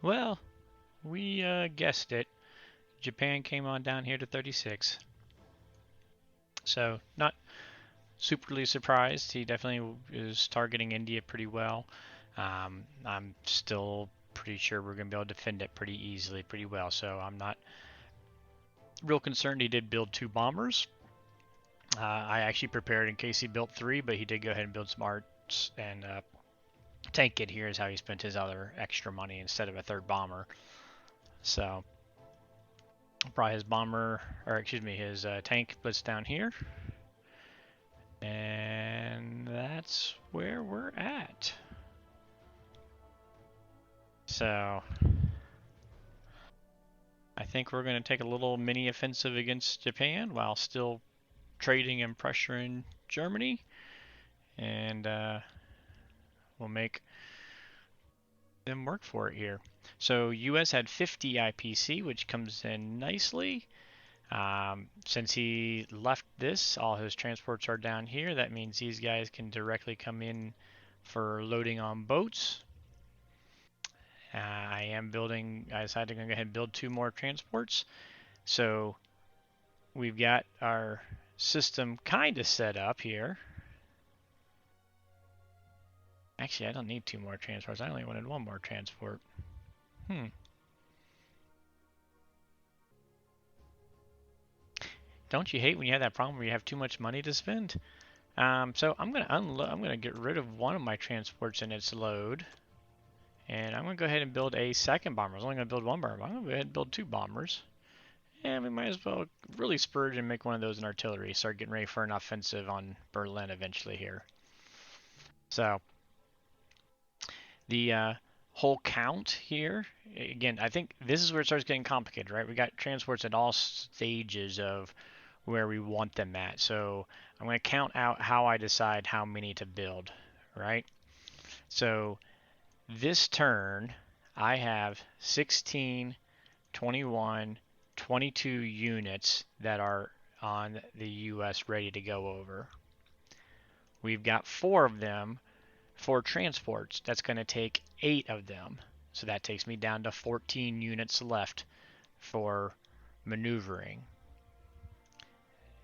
Well, we guessed it. Japan came on down here to 36. So, not superly surprised. He definitely is targeting India pretty well. I'm still pretty sure we're going to be able to defend it pretty easily, pretty well. So, I'm not real concerned. He did build 2 bombers. I actually prepared in case he built 3, but he did go ahead and build some arts and tank it. Here is how he spent his other extra money instead of a 3rd bomber. So, brought his bomber, or excuse me, his tank blitz down here. And that's where we're at. So, I think we're going to take a little mini offensive against Japan while still trading and pressuring Germany. And we'll make them work for it here. So, US had 50 IPC, which comes in nicely. Since he left this, all his transports are down here. That means these guys can directly come in for loading on boats. I decided to go ahead and build 2 more transports. So we've got our system kind of set up here. Actually, I don't need 2 more transports. I only wanted 1 more transport. Don't you hate when you have that problem where you have too much money to spend? So I'm gonna get rid of one of my transports in its load, and I'm gonna go ahead and build a 2nd bomber. I was only gonna build 1 bomber. I'm gonna go ahead and build 2 bombers, and we might as well really spurge and make one of those in artillery. Start getting ready for an offensive on Berlin eventually here. So the whole count here, again, I think this is where it starts getting complicated, right? We got transports at all stages of where we want them at. So I'm going to count out how I decide how many to build, right? So this turn, I have 16, 21, 22 units that are on the US ready to go over. We've got 4 of them for transports. That's going to take 8 of them. So that takes me down to 14 units left for maneuvering.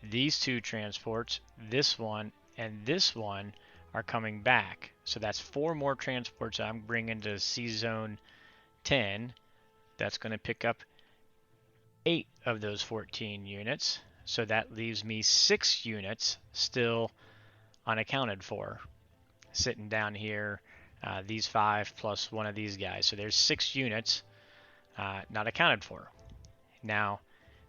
These 2 transports, this one and this one, are coming back. So that's 4 more transports I'm bringing to C Zone 10. That's going to pick up 8 of those 14 units. So that leaves me 6 units still unaccounted for, sitting down here. These 5 plus one of these guys. So there's 6 units not accounted for. Now,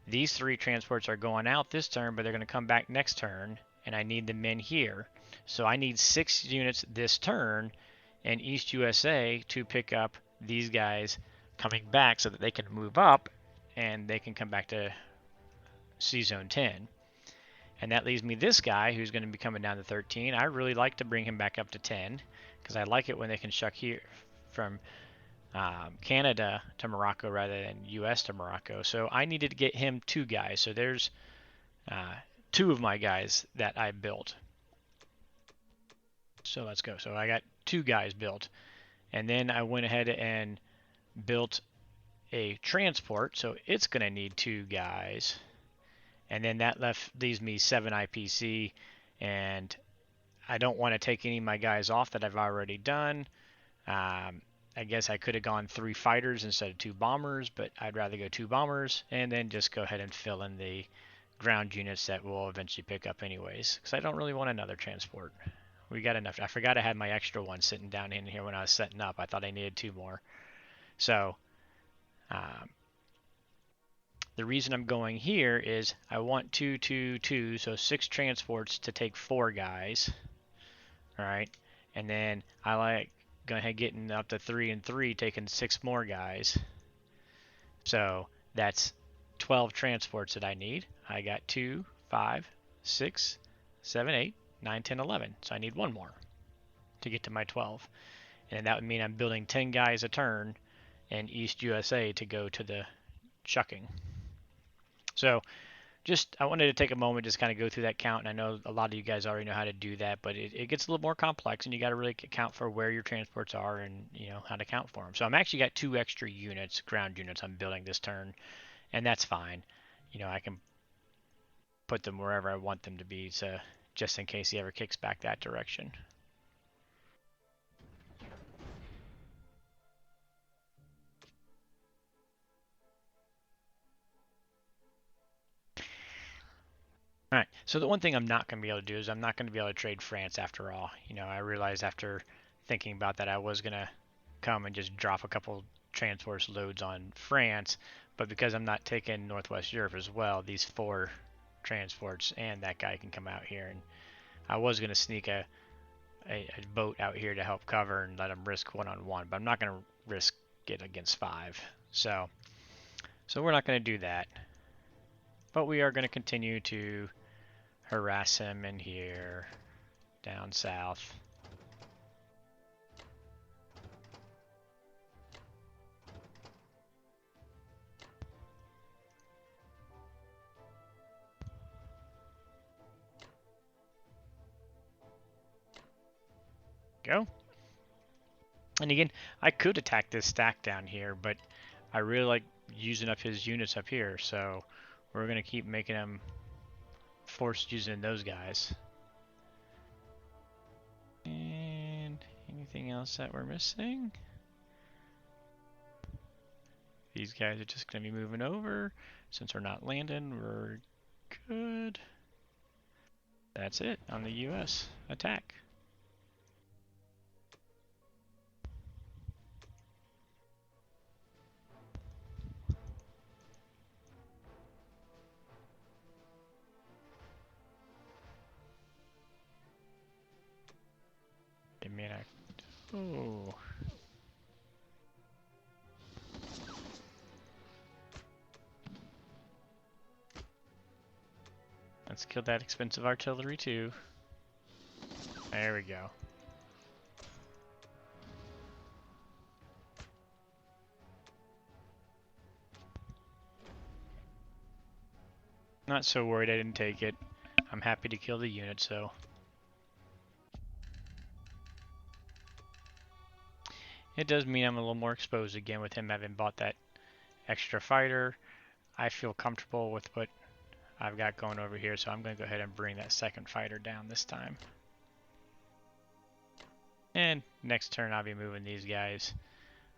these 3 transports are going out this turn, but they're going to come back next turn, and I need them in here. So I need 6 units this turn in East USA to pick up these guys coming back so that they can move up and they can come back to C Zone 10. And that leaves me this guy who's going to be coming down to 13. I really like to bring him back up to 10 because I like it when they can shuck here from Canada to Morocco rather than US to Morocco. So I needed to get him 2 guys. So there's 2 of my guys that I built. So let's go. So I got 2 guys built. And then I went ahead and built a transport. So it's going to need 2 guys. And then that leaves me 7 IPC. And I don't want to take any of my guys off that I've already done. I guess I could have gone 3 fighters instead of 2 bombers, but I'd rather go 2 bombers and then just go ahead and fill in the ground units that we'll eventually pick up anyways, because I don't really want another transport. We got enough. I forgot I had my extra one sitting down in here when I was setting up. I thought I needed 2 more. So the reason I'm going here is I want 2, 2, 2, so 6 transports to take 4 guys. All right, and then I like going ahead getting up to 3 and 3, taking 6 more guys. So that's 12 transports that I need. I got 2, 5, 6, 7, 8, 9, 10, 11. So I need 1 more to get to my 12. And that would mean I'm building 10 guys a turn in East USA to go to the shucking. So just I wanted to take a moment, just kind of go through that count. And I know a lot of you guys already know how to do that, but it gets a little more complex, and you got to really account for where your transports are and how to count for them. So I'm actually got 2 extra units, ground units, I'm building this turn, and that's fine. I can put them wherever I want them to be, so just in case he ever kicks back that direction. All right. So the one thing I'm not going to be able to do is I'm not going to be able to trade France after all. I realized after thinking about that I was going to come and just drop a couple transports loads on France, but because I'm not taking Northwest Europe as well, these 4 transports and that guy can come out here. And I was going to sneak a boat out here to help cover and let him risk 1-on-1, but I'm not going to risk it against 5. So we're not going to do that. But we are going to continue to harass him in here, down south. Go. And again, I could attack this stack down here, but I really like using up his units up here, so we're going to keep making him forced using those guys. And anything else that we're missing? These guys are just going to be moving over. Since we're not landing, we're good. That's it on the US attack. Give me an oh. Let's kill that expensive artillery too. There we go. Not so worried I didn't take it. I'm happy to kill the unit, so. It does mean I'm a little more exposed again with him having bought that extra fighter. I feel comfortable with what I've got going over here, so I'm going to go ahead and bring that second fighter down this time. And next turn I'll be moving these guys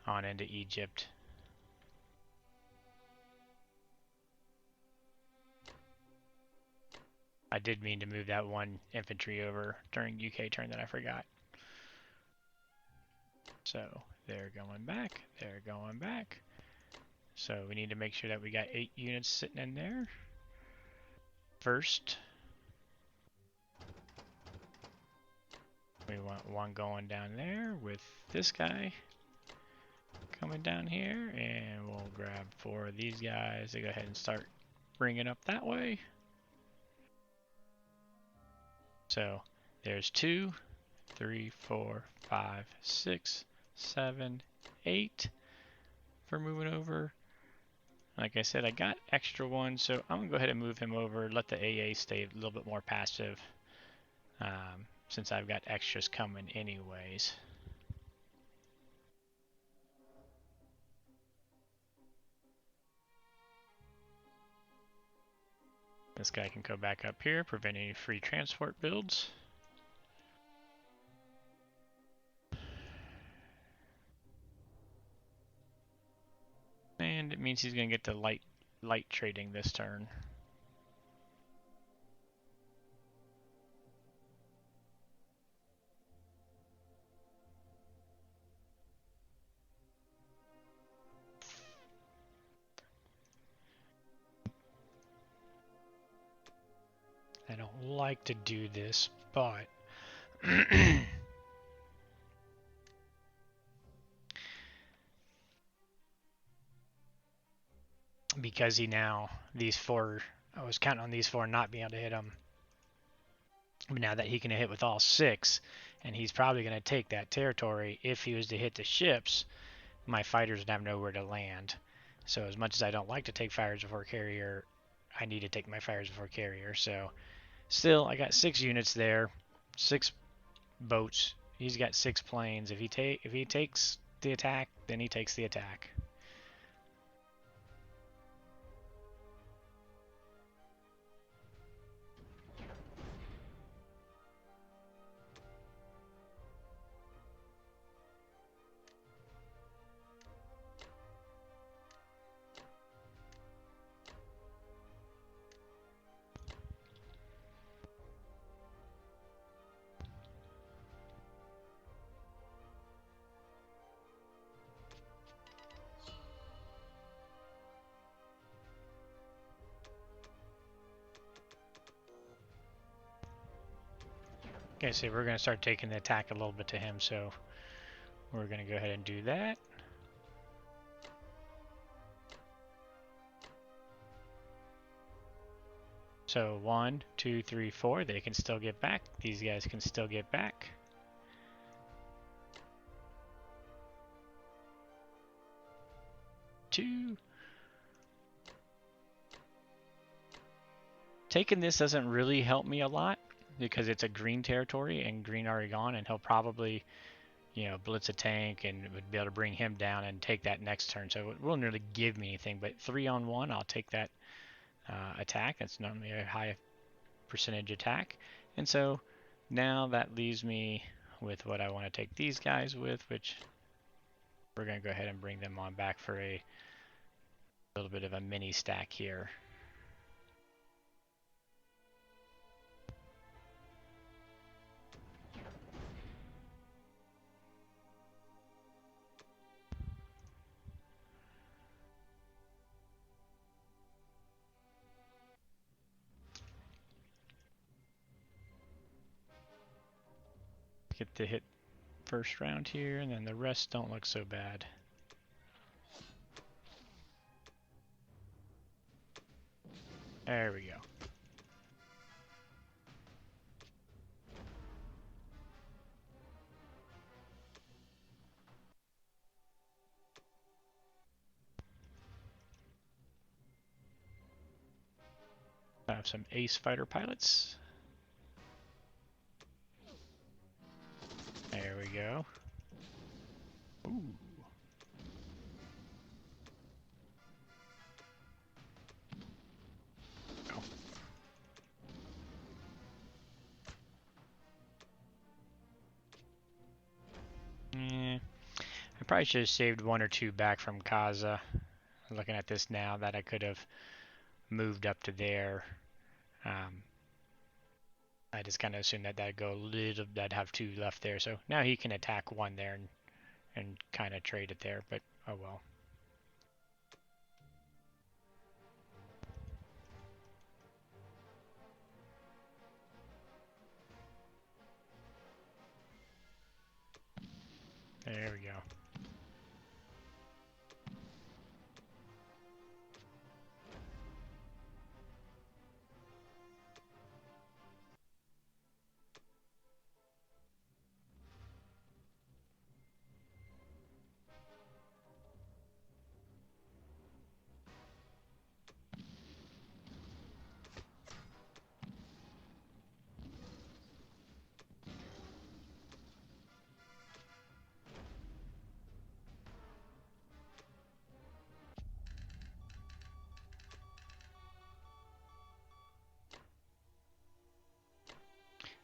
on into Egypt. I did mean to move that 1 infantry over during UK turn that I forgot. So they're going back, they're going back. So we need to make sure that we got 8 units sitting in there. First, we want 1 going down there with this guy coming down here, and we'll grab 4 of these guys to go ahead and start bringing up that way. So there's 2, 3, 4, 5, 6, 7, 8 for moving over. Like I said, I got extra ones, so I'm going to go ahead and move him over, let the AA stay a little bit more passive, since I've got extras coming anyways. This guy can go back up here, prevent any free transport builds. And it means he's going to get the light trading this turn. I don't like to do this, but because these 4, I was counting on these 4 not being able to hit him. But now that he can hit with all 6, and he's probably going to take that territory, if he was to hit the ships, my fighters would have nowhere to land. So as much as I don't like to take fighters before carrier, I need to take my fires before carrier. So still, I got 6 units there, 6 boats. He's got 6 planes. If he takes the attack, then he takes the attack. Okay, so we're going to start taking the attack a little bit to him, so we're going to go ahead and do that. So 1, 2, 3, 4, they can still get back. These guys can still get back. Two. Taking this doesn't really help me a lot because it's a green territory and green already gone, and he'll probably, you know, blitz a tank and would be able to bring him down and take that next turn. So it won't really give me anything, but 3-on-1, I'll take that attack. That's normally a high percentage attack. And so now that leaves me with what I want to take these guys with, which we're going to go ahead and bring them on back for a little bit of a mini stack here. Get the hit first round here, and then the rest don't look so bad. There we go. I have some ace fighter pilots. There we go. Ooh. Oh. I probably should have saved 1 or 2 back from Kaza. Looking at this now, that I could have moved up to there. I just kind of assumed that that'd go a little, I'd have 2 left there. So now he can attack 1 there and kind of trade it there, but oh well. There we go.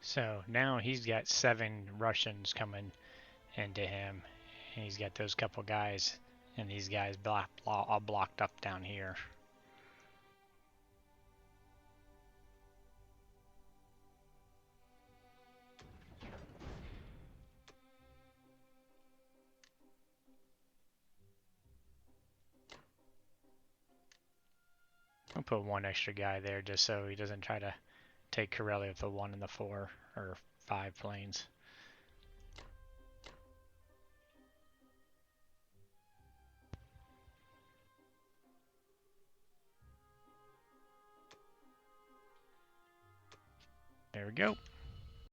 So now he's got 7 Russians coming into him. And he's got those couple guys, and these guys all blocked up down here. I'll put 1 extra guy there just so he doesn't try to take Corelli with the 1 and the 4 or 5 planes. There we go.